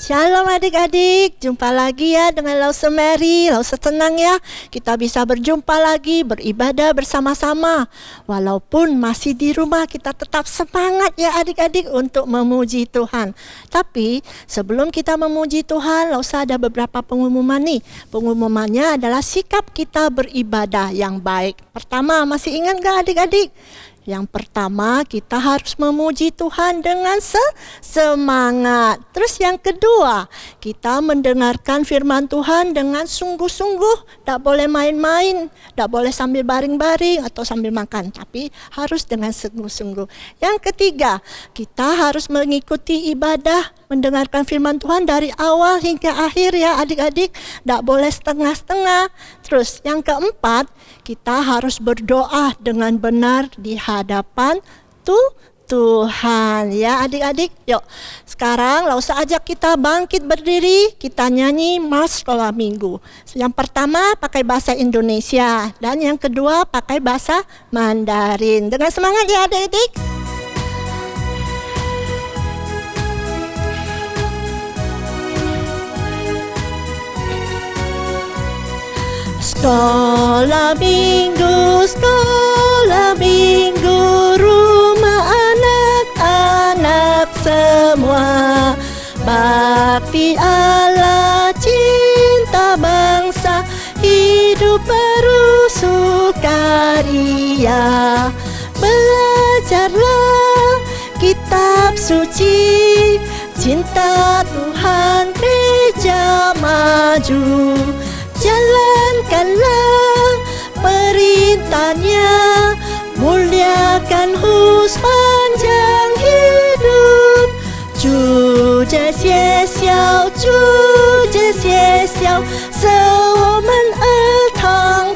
Shalom adik-adik, jumpa lagi ya dengan Lause Mary. Lause senang ya kita bisa berjumpa lagi, beribadah bersama-sama. Walaupun masih di rumah, kita tetap semangat ya adik-adik untuk memuji Tuhan. Tapi sebelum kita memuji Tuhan, Lause ada beberapa pengumuman nih. Pengumumannya adalah sikap kita beribadah yang baik. Pertama, masih ingat gak adik-adik? Yang pertama, kita harus memuji Tuhan dengan semangat. Terus yang kedua, kita mendengarkan firman Tuhan dengan sungguh-sungguh. Tak boleh main-main, tak boleh sambil baring-baring atau sambil makan, tapi harus dengan sungguh-sungguh. Yang ketiga, kita harus mengikuti ibadah, mendengarkan firman Tuhan dari awal hingga akhir ya adik-adik. Tak boleh setengah-setengah. Terus yang keempat, kita harus berdoa dengan benar di hadapan Tuhan ya adik-adik. Yuk sekarang Lause ajak kita bangkit berdiri, kita nyanyi Mars Sekolah Minggu. Yang pertama pakai bahasa Indonesia dan yang kedua pakai bahasa Mandarin. Dengan semangat ya adik-adik. Sekolah minggu, rumah anak-anak semua. Bakti Allah, cinta bangsa, hidup baru sukaria. Belajarlah kitab suci, cinta Tuhan gereja maju. Jalankanlah perintahnya, muliakan Hus panjang hidup. 主这些小，主这些小，是我们儿童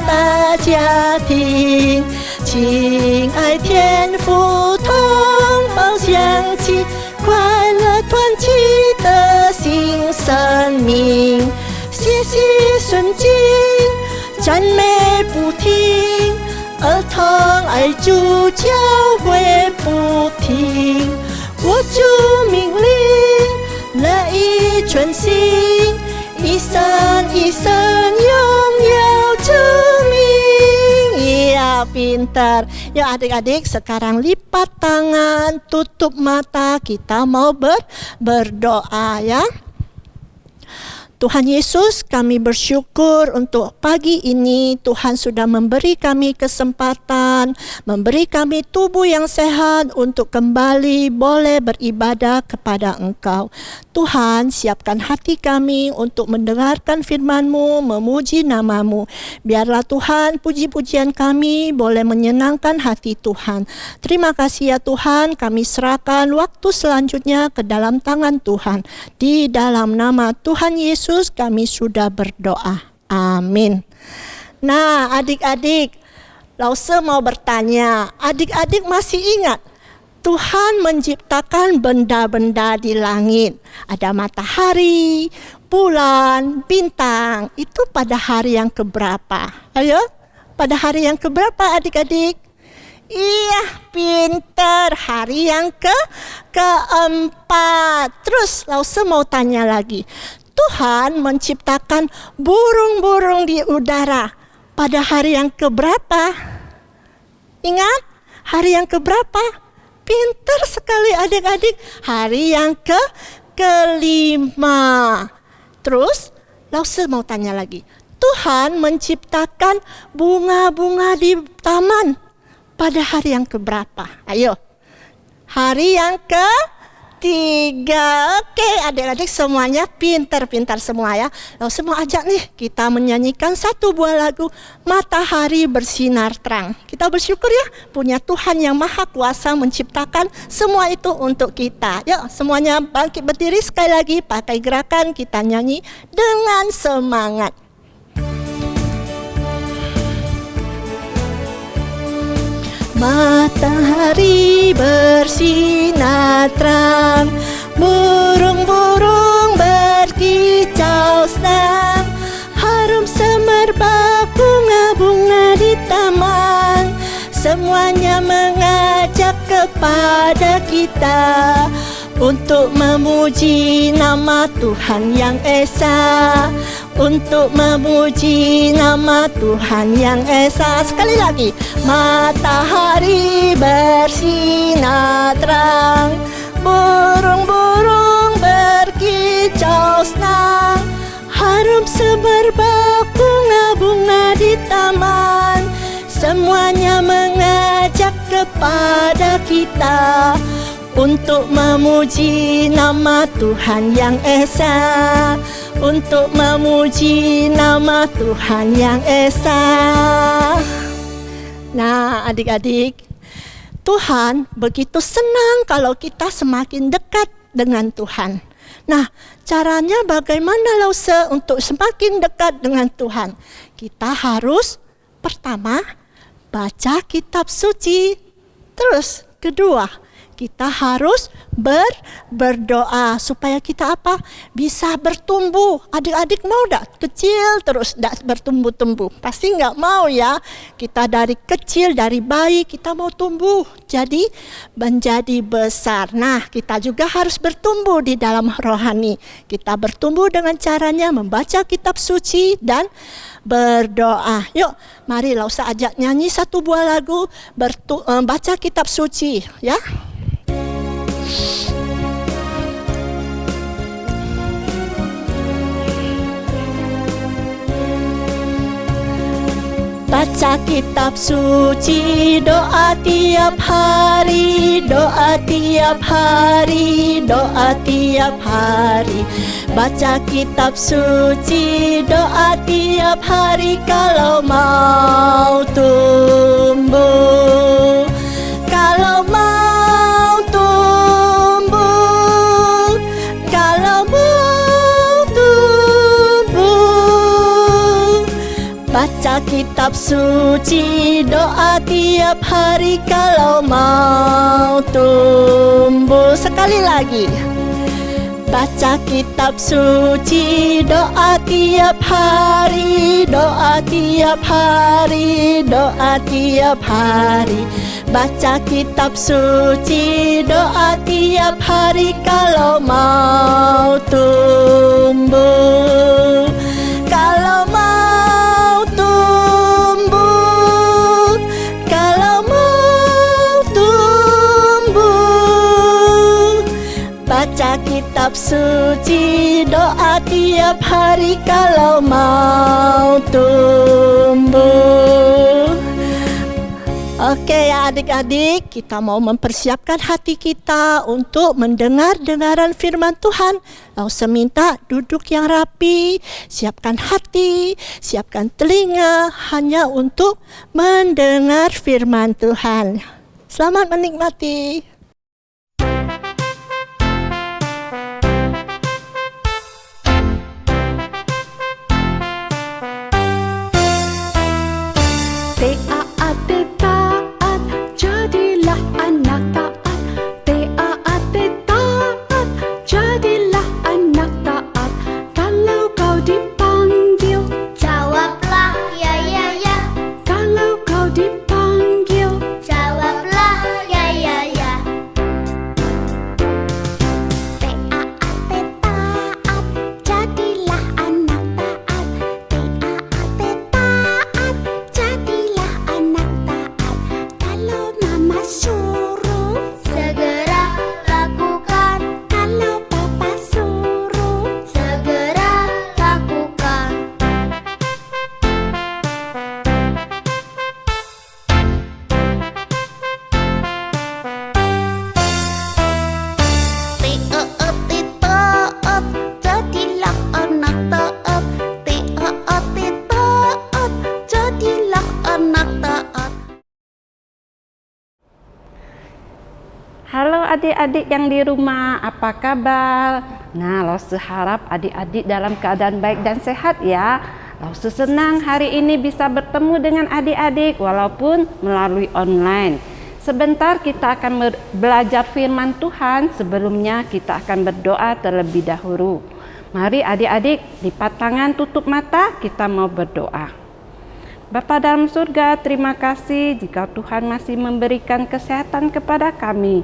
的家庭。亲爱天父，同胞相契，快乐团契的新生命。谢谢圣经，赞美不停，儿童爱主教会不停。我主命令，乐意遵行，一生一生荣耀主名。Iya, pintar. Ya adik-adik, sekarang lipat tangan, tutup mata, kita mau berdoa ya. Tuhan Yesus, kami bersyukur untuk pagi ini Tuhan sudah memberi kami kesempatan, memberi kami tubuh yang sehat untuk kembali boleh beribadah kepada Engkau. Tuhan, siapkan hati kami untuk mendengarkan firman-Mu, memuji nama-Mu. Biarlah Tuhan, puji-pujian kami boleh menyenangkan hati Tuhan. Terima kasih ya Tuhan, kami serahkan waktu selanjutnya ke dalam tangan Tuhan. Di dalam nama Tuhan Yesus kami sudah berdoa. Amin. Nah, adik-adik, Lause mau bertanya, adik-adik masih ingat Tuhan menciptakan benda-benda di langit? Ada matahari, bulan, bintang. Itu pada hari yang keberapa? Ayo, pada hari yang keberapa adik-adik? Iya, pinter. Hari yang keempat. Terus Lause mau tanya lagi. Tuhan menciptakan burung-burung di udara pada hari yang keberapa? Ingat? Hari yang keberapa? Pinter sekali adik-adik. Hari yang kelima. Terus Lause mau tanya lagi. Tuhan menciptakan bunga-bunga di taman pada hari yang keberapa? Ayo. Hari yang ketiga. Oke, adik-adik semuanya pintar-pintar semua ya. Lalu semua ajak nih kita menyanyikan satu buah lagu Matahari Bersinar Terang. Kita bersyukur ya punya Tuhan yang Maha Kuasa menciptakan semua itu untuk kita. Yuk semuanya bangkit berdiri sekali lagi, pakai gerakan kita nyanyi dengan semangat. Matahari bersinar terang, burung-burung berkicau senang, harum semerbak bunga-bunga di taman, semuanya mengajak kepada kita untuk memuji nama Tuhan yang Esa, untuk memuji nama Tuhan yang Esa. Sekali lagi, matahari bersinar terang, burung-burung berkicau senang, harum semerbak bunga-bunga di taman, semuanya mengajak kepada kita untuk memuji nama Tuhan yang Esa, untuk memuji nama Tuhan yang Esa. Nah adik-adik, Tuhan begitu senang kalau kita semakin dekat dengan Tuhan. Nah caranya bagaimana Lause untuk semakin dekat dengan Tuhan? Kita harus pertama baca kitab suci. Terus kedua, kita harus berdoa supaya kita apa? Bisa bertumbuh. Adik-adik mau gak kecil terus gak bertumbuh-tumbuh? Pasti gak mau ya. Kita dari kecil, dari bayi kita mau tumbuh jadi menjadi besar. Nah kita juga harus bertumbuh di dalam rohani. Kita bertumbuh dengan caranya membaca kitab suci dan berdoa. Yuk mari Lause ajak nyanyi satu buah lagu baca kitab suci ya. Baca kitab suci, doa tiap hari, doa tiap hari, doa tiap hari. Baca kitab suci, doa tiap hari kalau mau tumbuh. Kalau mau tumbuh, kalau mau tumbuh. Baca kitab suci, doa tiap hari kalau mau tumbuh. Sekali lagi. Baca kitab suci, doa tiap hari, doa tiap hari, doa tiap hari. Baca kitab suci, doa tiap hari kalau mau tumbuh. Kalau mau tumbuh, kalau mau tumbuh. Baca kitab suci, doa tiap hari kalau mau tumbuh. Oke ya adik-adik, kita mau mempersiapkan hati kita untuk mendengar dengaran firman Tuhan. Lause minta duduk yang rapi, siapkan hati, siapkan telinga hanya untuk mendengar firman Tuhan. Selamat menikmati. Jawab adik-adik yang di rumah? Apa kabar? Nah, Lause harap adik-adik dalam keadaan baik dan sehat ya. Lause senang hari ini bisa bertemu dengan adik-adik walaupun melalui online. Sebentar kita akan belajar firman Tuhan. Sebelumnya kita akan berdoa terlebih dahulu. Mari adik-adik lipat tangan, tutup mata, kita mau berdoa. Bapa dalam surga, terima kasih jika Tuhan masih memberikan kesehatan kepada kami.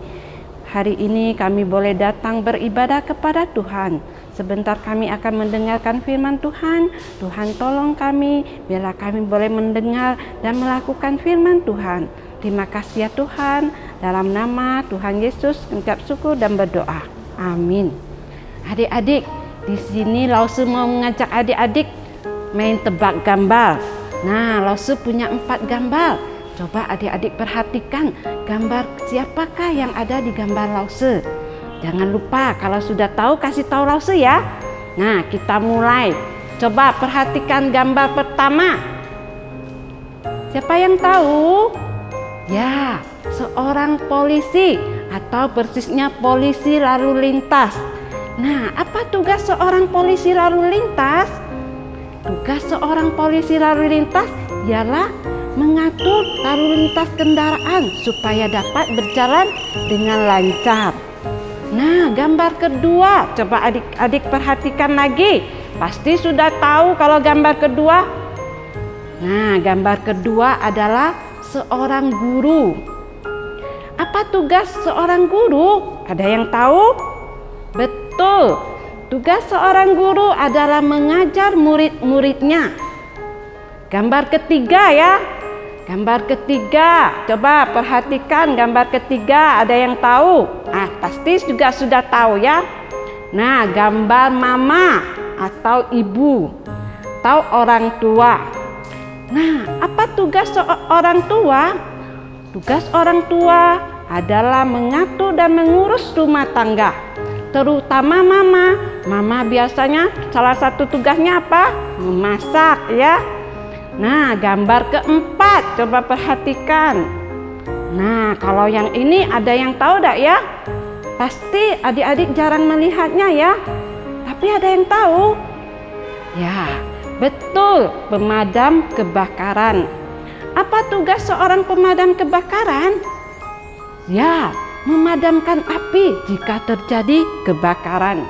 Hari ini kami boleh datang beribadah kepada Tuhan. Sebentar kami akan mendengarkan firman Tuhan. Tuhan tolong kami, biarlah kami boleh mendengar dan melakukan firman Tuhan. Terima kasih ya Tuhan. Dalam nama Tuhan Yesus, mengucap syukur dan berdoa. Amin. Adik-adik, di sini Lause mau mengajak adik-adik main tebak gambar. Nah, Lause punya 4 gambar. Coba adik-adik perhatikan gambar siapakah yang ada di gambar Lause. Jangan lupa kalau sudah tahu kasih tahu Lause ya. Nah, kita mulai. Coba perhatikan gambar pertama. Siapa yang tahu? Ya, seorang polisi atau persisnya polisi lalu lintas. Nah, apa tugas seorang polisi lalu lintas? Tugas seorang polisi lalu lintas ialah mengatur lalu lintas kendaraan supaya dapat berjalan dengan lancar. Nah, gambar kedua, coba adik-adik perhatikan lagi. Pasti sudah tahu kalau gambar kedua. Nah, gambar kedua adalah seorang guru. Apa tugas seorang guru? Ada yang tahu? Betul. Tugas seorang guru adalah mengajar murid-muridnya. Gambar ketiga ya. Gambar ketiga. Coba perhatikan gambar ketiga. Ada yang tahu? Pasti juga sudah tahu ya. Nah, gambar mama atau ibu atau orang tua. Nah, apa tugas orang tua? Tugas orang tua adalah mengatur dan mengurus rumah tangga. Terutama mama. Mama biasanya salah satu tugasnya apa? Memasak ya. Nah, gambar keempat coba perhatikan. Nah, kalau yang ini ada yang tahu enggak ya? Pasti adik-adik jarang melihatnya ya. Tapi ada yang tahu? Ya, betul, pemadam kebakaran. Apa tugas seorang pemadam kebakaran? Ya, memadamkan api jika terjadi kebakaran.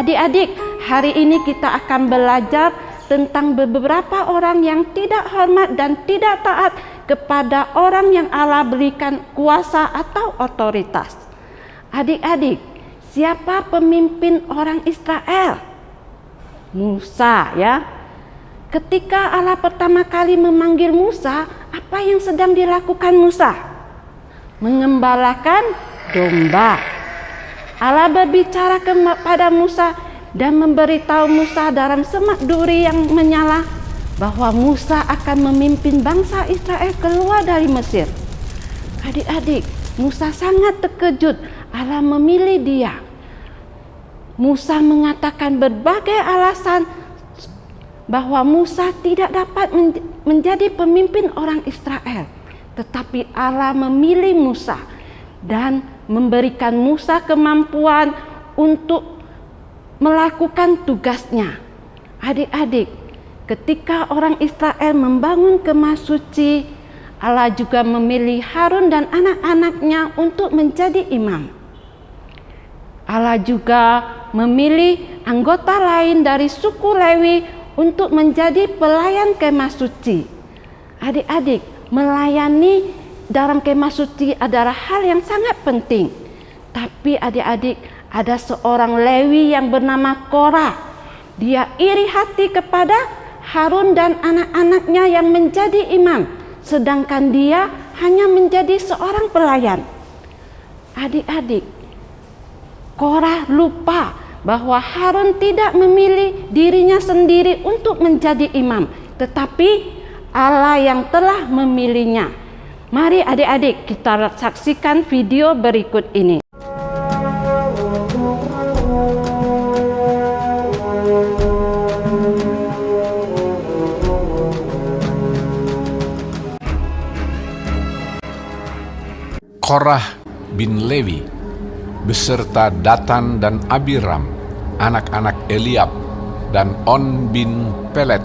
Adik-adik, hari ini kita akan belajar tentang beberapa orang yang tidak hormat dan tidak taat kepada orang yang Allah berikan kuasa atau otoritas. Adik-adik, siapa pemimpin orang Israel? Musa ya. Ketika Allah pertama kali memanggil Musa, apa yang sedang dilakukan Musa? Mengembalakan domba. Allah berbicara kepada Musa dan memberitahu Musa dalam semak duri yang menyala bahwa Musa akan memimpin bangsa Israel keluar dari Mesir. Adik-adik, Musa sangat terkejut. Allah memilih dia. Musa mengatakan berbagai alasan bahwa Musa tidak dapat menjadi pemimpin orang Israel. Tetapi Allah memilih Musa dan memberikan Musa kemampuan untuk melakukan tugasnya. Adik-adik, ketika orang Israel membangun kemah suci, Allah juga memilih Harun dan anak-anaknya untuk menjadi imam. Allah juga memilih anggota lain dari suku Lewi untuk menjadi pelayan kemah suci. Adik-adik, melayani dalam kemah suci adalah hal yang sangat penting. Tapi adik-adik, ada seorang Lewi yang bernama Korah. Dia iri hati kepada Harun dan anak-anaknya yang menjadi imam, sedangkan dia hanya menjadi seorang pelayan. Adik-adik, Korah lupa bahwa Harun tidak memilih dirinya sendiri untuk menjadi imam, tetapi Allah yang telah memilihnya. Mari adik-adik kita saksikan video berikut ini. Korah bin Lewi, beserta Datan dan Abiram, anak-anak Eliab, dan On bin Pelet,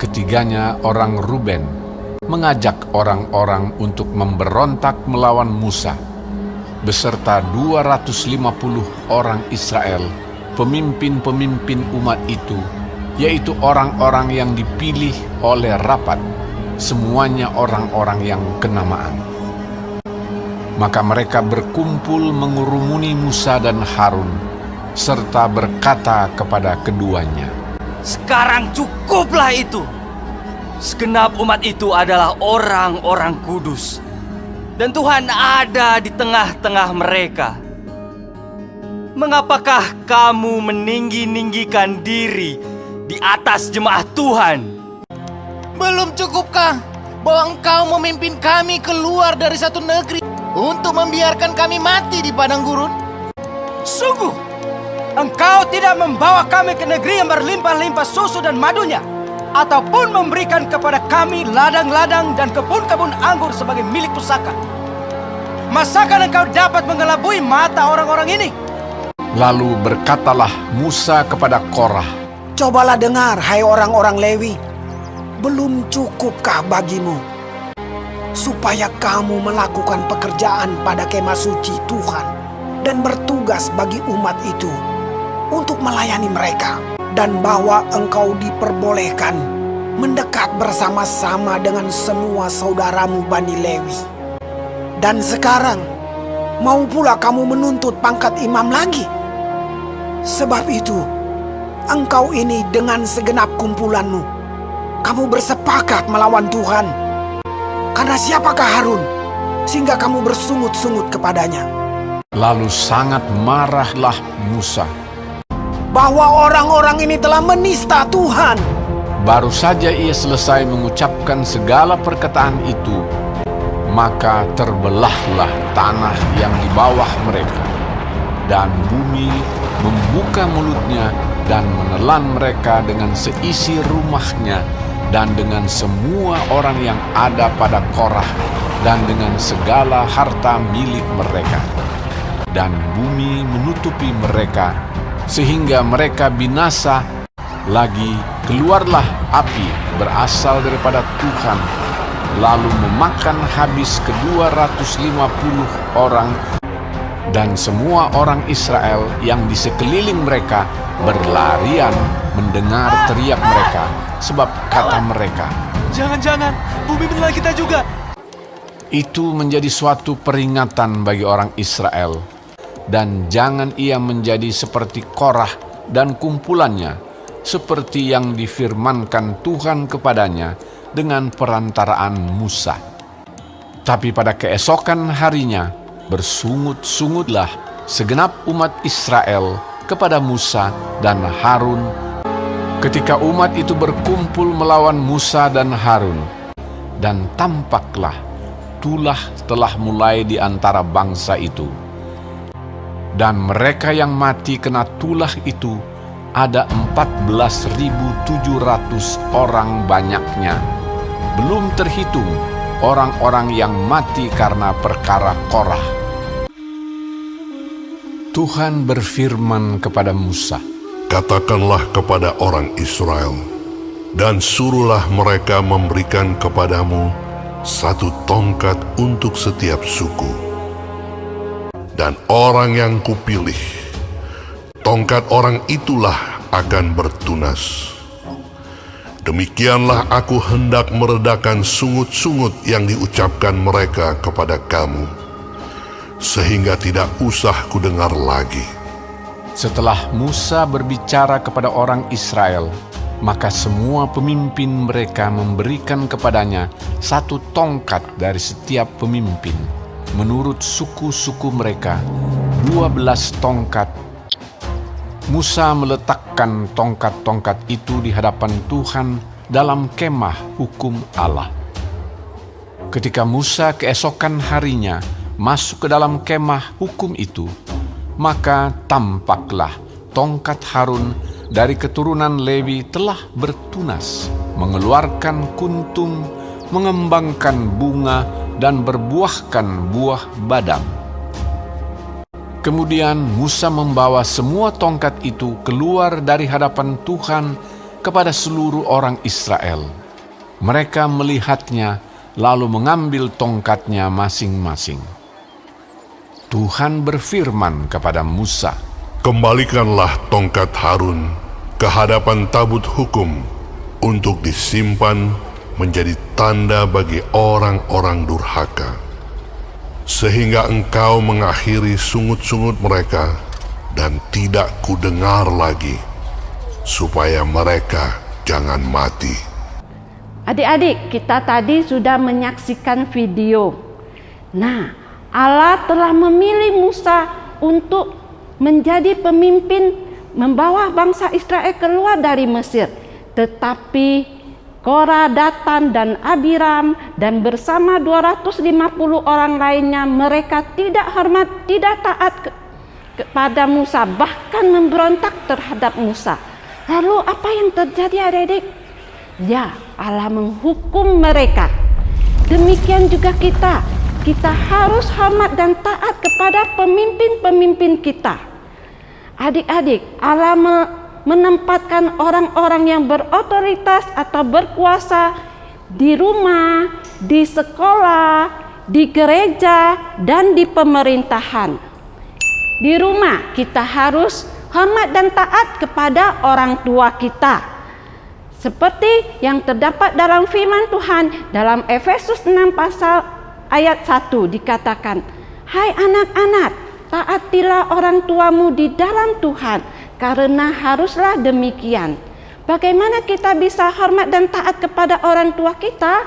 ketiganya orang Ruben, mengajak orang-orang untuk memberontak melawan Musa, beserta 250 orang Israel, pemimpin-pemimpin umat itu, yaitu orang-orang yang dipilih oleh rapat, semuanya orang-orang yang kenamaan. Maka mereka berkumpul mengurumuni Musa dan Harun, serta berkata kepada keduanya, "Sekarang cukuplah itu. Segenap umat itu adalah orang-orang kudus, dan Tuhan ada di tengah-tengah mereka. Mengapakah kamu meninggi-ninggikan diri di atas jemaat Tuhan?" Belum cukupkah bahwa engkau memimpin kami keluar dari satu negeri untuk membiarkan kami mati di padang gurun? Sungguh, engkau tidak membawa kami ke negeri yang berlimpah-limpah susu dan madunya, ataupun memberikan kepada kami ladang-ladang dan kebun-kebun anggur sebagai milik pusaka. Masakan engkau dapat mengelabui mata orang-orang ini? Lalu berkatalah Musa kepada Korah, "Cobalah dengar, hai orang-orang Lewi, belum cukupkah bagimu supaya kamu melakukan pekerjaan pada kemah suci Tuhan dan bertugas bagi umat itu untuk melayani mereka, dan bahwa engkau diperbolehkan mendekat bersama-sama dengan semua saudaramu Bani Lewi. Dan sekarang mau pula kamu menuntut pangkat imam lagi? Sebab itu engkau ini dengan segenap kumpulanmu, kamu bersepakat melawan Tuhan. Karena siapakah Harun sehingga kamu bersungut-sungut kepadanya?" Lalu sangat marahlah Musa. "Bahwa orang-orang ini telah menista Tuhan." Baru saja ia selesai mengucapkan segala perkataan itu, maka terbelahlah tanah yang di bawah mereka, dan bumi membuka mulutnya dan menelan mereka dengan seisi rumahnya, dan dengan semua orang yang ada pada Korah, dan dengan segala harta milik mereka. Dan bumi menutupi mereka, sehingga mereka binasa. Lagi keluarlah api berasal daripada Tuhan, lalu memakan habis ke-250 orang, dan semua orang Israel yang di sekeliling mereka berlarian mendengar teriak mereka, sebab kata mereka, Jangan-jangan bumi menelan kita juga. itu menjadi suatu peringatan bagi orang Israel, dan jangan ia menjadi seperti Korah dan kumpulannya, seperti yang difirmankan Tuhan kepadanya dengan perantaraan Musa. Tapi pada keesokan harinya bersungut-sungutlah segenap umat Israel kepada Musa dan Harun. Ketika umat itu berkumpul melawan Musa dan Harun, dan tampaklah tulah telah mulai di antara bangsa itu. Dan mereka yang mati kena tulah itu ada 14.700 orang banyaknya, belum terhitung orang-orang yang mati karena perkara Korah. Tuhan berfirman kepada Musa, "Katakanlah kepada orang Israel, dan suruhlah mereka memberikan kepadamu satu tongkat untuk setiap suku. Dan orang yang kupilih, tongkat orang itulah akan bertunas. Demikianlah aku hendak meredakan sungut-sungut yang diucapkan mereka kepada kamu, sehingga tidak usah kudengar lagi." Setelah Musa berbicara kepada orang Israel, maka semua pemimpin mereka memberikan kepadanya satu tongkat dari setiap pemimpin, menurut suku-suku mereka, 12 tongkat. Musa meletakkan tongkat-tongkat itu di hadapan Tuhan dalam kemah hukum Allah. Ketika Musa keesokan harinya masuk ke dalam kemah hukum itu, maka tampaklah tongkat Harun dari keturunan Lewi telah bertunas, mengeluarkan kuntum, mengembangkan bunga, dan berbuahkan buah badam. Kemudian Musa membawa semua tongkat itu keluar dari hadapan Tuhan kepada seluruh orang Israel. Mereka melihatnya, lalu mengambil tongkatnya masing-masing. Tuhan berfirman kepada Musa, Kembalikanlah tongkat Harun ke hadapan tabut hukum untuk disimpan menjadi tanda bagi orang-orang durhaka, sehingga engkau mengakhiri sungut-sungut mereka dan tidak kudengar lagi, supaya mereka jangan mati. Adik-adik, kita tadi sudah menyaksikan video. Nah, Allah telah memilih Musa untuk menjadi pemimpin membawa bangsa Israel keluar dari Mesir. Tetapi Korah, Datan, dan Abiram dan bersama 250 orang lainnya, mereka tidak hormat, tidak taat kepada Musa, bahkan memberontak terhadap Musa. Lalu apa yang terjadi, adik-adik? Ya, Allah menghukum mereka. Demikian juga kita harus hormat dan taat kepada pemimpin-pemimpin kita. Adik-adik, Allah menempatkan orang-orang yang berotoritas atau berkuasa di rumah, di sekolah, di gereja, dan di pemerintahan. Di rumah kita harus hormat dan taat kepada orang tua kita. Seperti yang terdapat dalam firman Tuhan dalam Efesus 6 pasal ayat 1 dikatakan, "Hai anak-anak, taatilah orang tuamu di dalam Tuhan, karena haruslah demikian." Bagaimana kita bisa hormat dan taat kepada orang tua kita?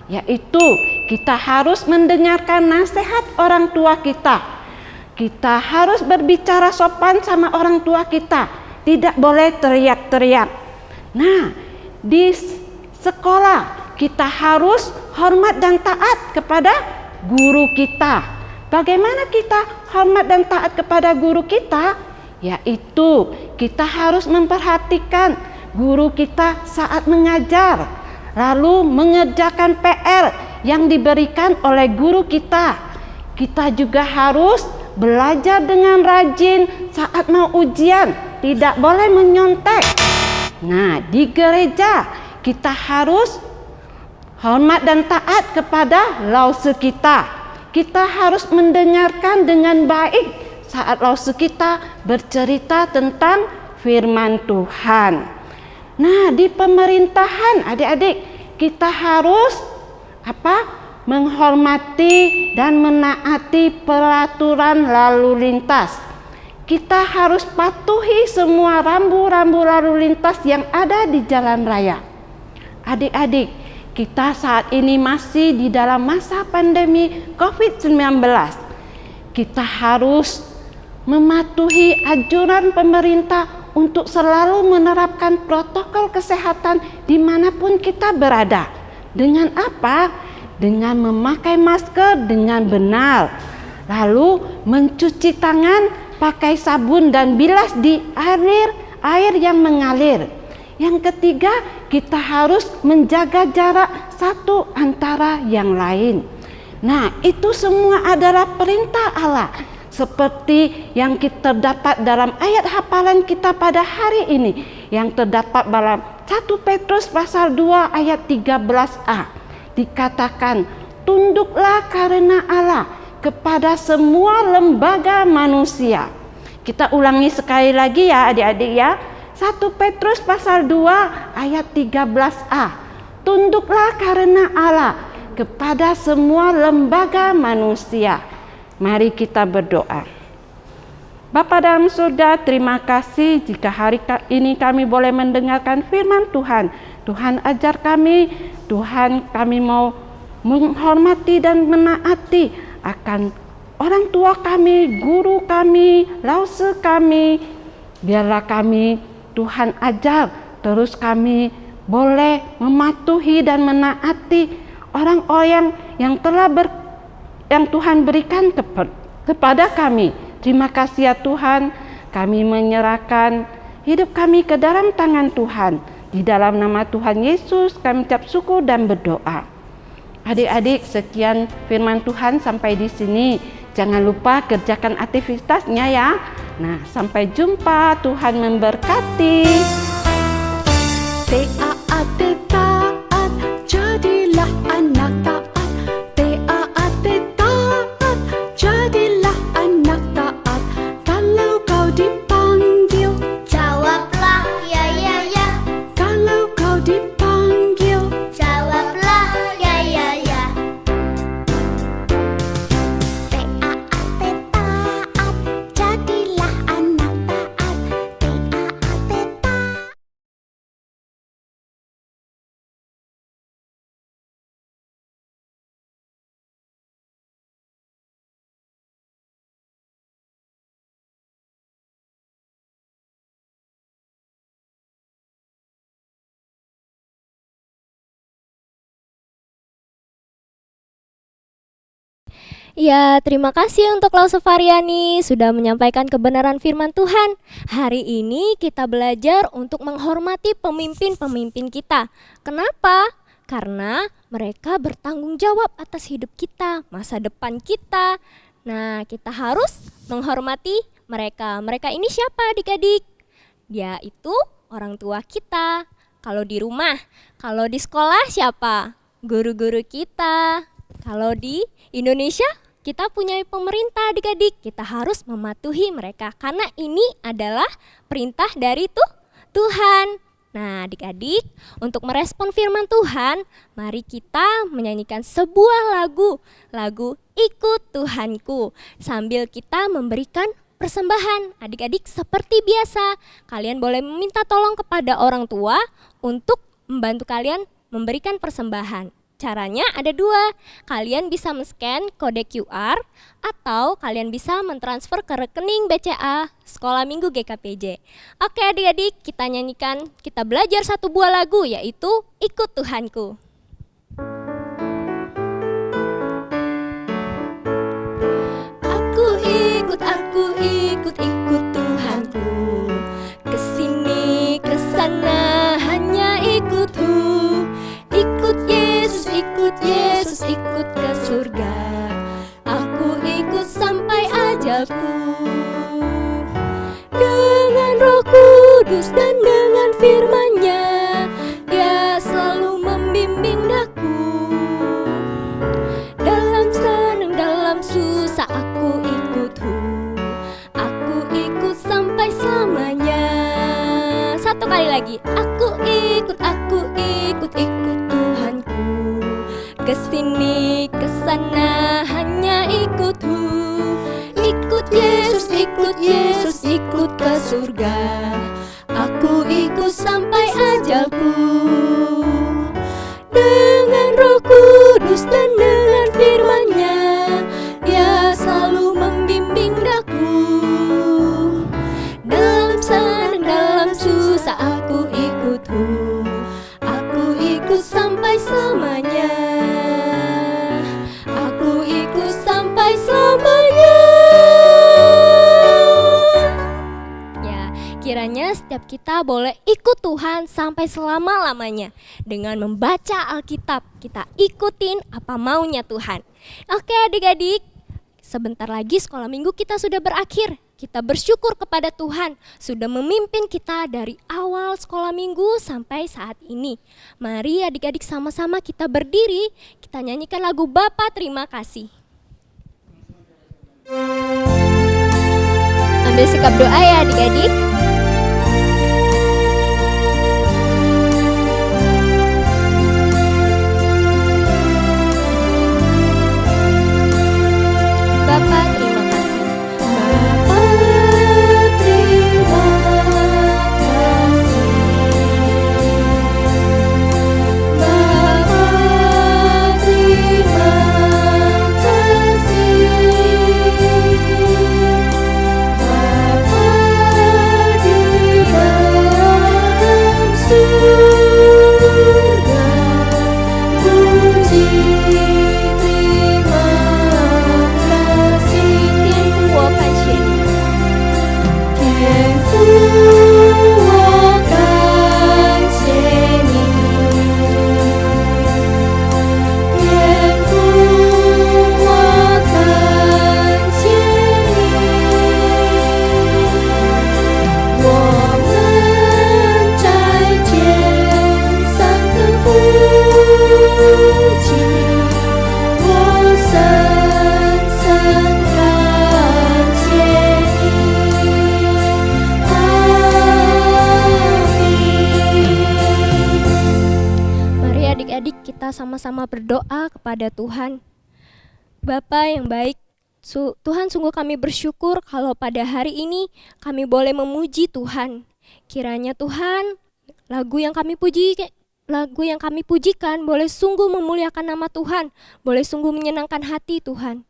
Yaitu kita harus mendengarkan nasihat orang tua kita. Kita harus berbicara sopan sama orang tua kita, tidak boleh teriak-teriak. Nah, di sekolah kita harus hormat dan taat kepada guru kita. Bagaimana kita hormat dan taat kepada guru kita? Yaitu kita harus memperhatikan guru kita saat mengajar, lalu mengerjakan PR yang diberikan oleh guru kita. Kita juga harus belajar dengan rajin saat mau ujian, tidak boleh menyontek. Nah, di gereja kita harus hormat dan taat kepada lause kita. Kita harus mendengarkan dengan baik saat lause kita bercerita tentang firman Tuhan. Nah, di pemerintahan, adik-adik, kita harus menghormati dan menaati peraturan lalu lintas. Kita harus patuhi semua rambu-rambu lalu lintas yang ada di jalan raya. Adik-adik, kita saat ini masih di dalam masa pandemi COVID-19. Kita harus mematuhi anjuran pemerintah untuk selalu menerapkan protokol kesehatan dimanapun kita berada. Dengan apa? Dengan memakai masker dengan benar, lalu mencuci tangan pakai sabun dan bilas di air yang mengalir. Yang ketiga, kita harus menjaga jarak satu antara yang lain. Nah, itu semua adalah perintah Allah, seperti yang kita dapat dalam ayat hafalan kita pada hari ini, yang terdapat dalam 1 Petrus pasal 2 ayat 13a. Dikatakan, tunduklah karena Allah kepada semua lembaga manusia. Kita ulangi sekali lagi ya adik-adik ya. 1 Petrus pasal 2 ayat 13a. Tunduklah karena Allah kepada semua lembaga manusia. Mari kita berdoa. Bapa dalam surga, terima kasih jika hari ini kami boleh mendengarkan firman Tuhan. Tuhan ajar kami, Tuhan kami mau menghormati dan menaati akan orang tua kami, guru kami, lause kami. Biarlah kami Tuhan ajar, terus kami boleh mematuhi dan menaati orang-orang yang yang Tuhan berikan kepada kami. Terima kasih ya Tuhan, kami menyerahkan hidup kami ke dalam tangan Tuhan. Di dalam nama Tuhan Yesus kami ucap syukur dan berdoa. Adik-adik, sekian firman Tuhan sampai di sini. jangan lupa kerjakan aktivitasnya ya. Nah, sampai jumpa. Tuhan memberkati. Taat, taat, jadilah anak taat. Taat, taat, jadilah anak taat. Kalau kau dipanggil, jawablah ya ya ya. kalau kau dipanggil, Jawablah ya ya ya. taat, taat, jadilah anak taat. Taat, taat. Ya, terima kasih untuk Lause Variani sudah menyampaikan kebenaran firman Tuhan. Hari ini kita belajar untuk menghormati pemimpin-pemimpin kita. Kenapa? Karena mereka bertanggung jawab atas hidup kita, masa depan kita. Nah, kita harus menghormati mereka. Mereka ini siapa adik-adik? Dia itu orang tua kita. Kalau di rumah, kalau di sekolah siapa? Guru-guru kita. Kalau di Indonesia, kita punya pemerintah adik-adik. Kita harus mematuhi mereka karena ini adalah perintah dari Tuhan. Nah, adik-adik, untuk merespon firman Tuhan, mari kita menyanyikan sebuah lagu Ikut Tuhanku, sambil kita memberikan persembahan. Adik-adik, seperti biasa, kalian boleh meminta tolong kepada orang tua untuk membantu kalian memberikan persembahan. Caranya ada dua, kalian bisa men-scan kode QR atau kalian bisa mentransfer ke rekening BCA Sekolah Minggu GKPJ. Oke adik-adik, kita nyanyikan, kita belajar satu buah lagu yaitu Ikut Tuhanku. Aku ikut Tuhanku, kesini kesana hanya ikutku. Ikut Yesus, ikut ke surga. Aku ikut sampai ajalku. Dengan Roh Kudus dan dengan firman-Nya, Dia selalu membimbing daku. Dalam senang, dalam susah aku ikutku. Aku ikut sampai selamanya. Satu kali lagi. Aku ikut Tuhanku. Kesini, kesana hanya ikutku. Ikut Yesus, ikut ke surga. Aku ikut sampai ajalku. Dengan Roh Kudus dan dengan firman-Nya, Dia selalu membimbing daku. Dalam senang, dalam susah aku ikutku. Aku ikut sampai selamanya. Aku ikut sampai selamanya. Ya, kiranya setiap kita boleh ikut Tuhan sampai selama-lamanya. Dengan membaca Alkitab, kita ikutin apa maunya Tuhan. Oke adik-adik, sebentar lagi sekolah minggu kita sudah berakhir. Kita bersyukur kepada Tuhan sudah memimpin kita dari awal sekolah minggu sampai saat ini. Mari adik-adik sama-sama kita berdiri, kita nyanyikan lagu Bapa Terima Kasih. Ambil sikap doa ya adik-adik. Bapa terima kasih. Bapa terima kasih. Bapa terima kasih. Bapa kita sama-sama berdoa kepada Tuhan. Bapa yang baik, Tuhan, sungguh kami bersyukur kalau pada hari ini kami boleh memuji Tuhan. Kiranya Tuhan, lagu yang kami pujikan boleh sungguh memuliakan nama Tuhan, boleh sungguh menyenangkan hati Tuhan.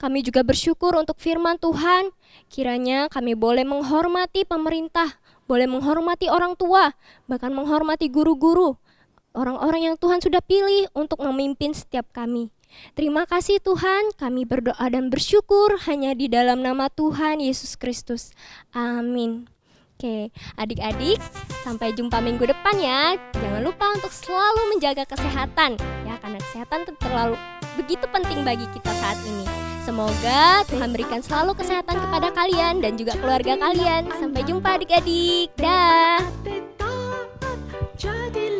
Kami juga bersyukur untuk firman Tuhan. Kiranya kami boleh menghormati pemerintah, boleh menghormati orang tua, bahkan menghormati guru-guru, orang-orang yang Tuhan sudah pilih untuk memimpin setiap kami. Terima kasih Tuhan, kami berdoa dan bersyukur hanya di dalam nama Tuhan Yesus Kristus. Amin. Oke, adik-adik, sampai jumpa minggu depan ya. Jangan lupa untuk selalu menjaga kesehatan ya, karena kesehatan itu begitu penting bagi kita saat ini. Semoga Tuhan berikan selalu kesehatan kepada kalian dan juga keluarga kalian. Sampai jumpa adik-adik. Dah. Jadilah